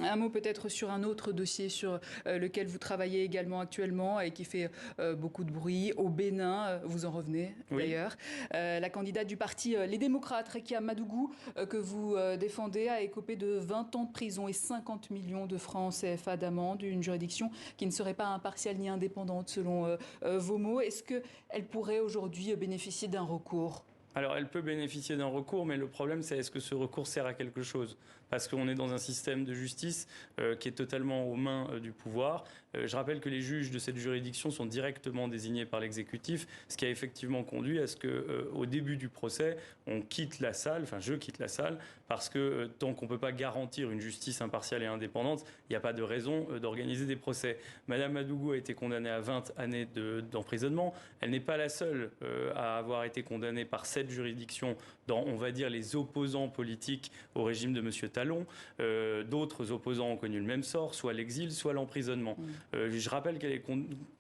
Un mot peut-être sur un autre dossier sur lequel vous travaillez également actuellement et qui fait beaucoup de bruit. Au Bénin, vous en revenez Oui. d'ailleurs. La candidate du parti Les Démocrates, Rekia Madougou, que vous défendez, a écopé de 20 ans de prison et 50 millions de francs CFA d'amende, une juridiction qui ne serait pas impartiale ni indépendante selon vos mots. Est-ce qu'elle pourrait aujourd'hui bénéficier d'un recours ? Alors, elle peut bénéficier d'un recours, mais le problème, c'est est-ce que ce recours sert à quelque chose? Parce qu'on est dans un système de justice qui est totalement aux mains du pouvoir. Je rappelle que les juges de cette juridiction sont directement désignés par l'exécutif, ce qui a effectivement conduit à ce que, au début du procès, on quitte la salle, enfin je quitte la salle, parce que tant qu'on ne peut pas garantir une justice impartiale et indépendante, il n'y a pas de raison d'organiser des procès. Madame Madougou a été condamnée à 20 années d'emprisonnement. Elle n'est pas la seule à avoir été condamnée par cette juridiction dans, on va dire, les opposants politiques au régime de M. Talon. D'autres opposants ont connu le même sort, soit l'exil, soit l'emprisonnement. Je rappelle qu'elle est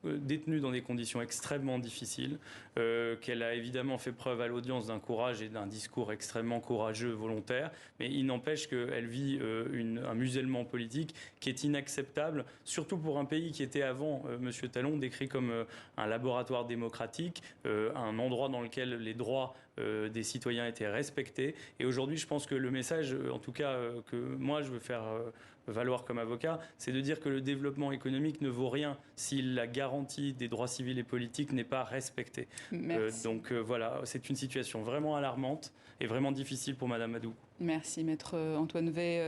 détenue dans des conditions extrêmement difficiles, qu'elle a évidemment fait preuve à l'audience d'un courage et d'un discours extrêmement courageux, volontaire, mais il n'empêche qu'elle vit un musellement politique qui est inacceptable, surtout pour un pays qui était avant M. Talon décrit comme un laboratoire démocratique, un endroit dans lequel les droits des citoyens étaient respectés. Et aujourd'hui, je pense que le message, en tout cas, que moi je veux faire valoir comme avocat, c'est de dire que le développement économique ne vaut rien si la garantie des droits civils et politiques n'est pas respectée. Donc voilà, c'est une situation vraiment alarmante et vraiment difficile pour Madame Madou. Merci, Maître Antoine Wey.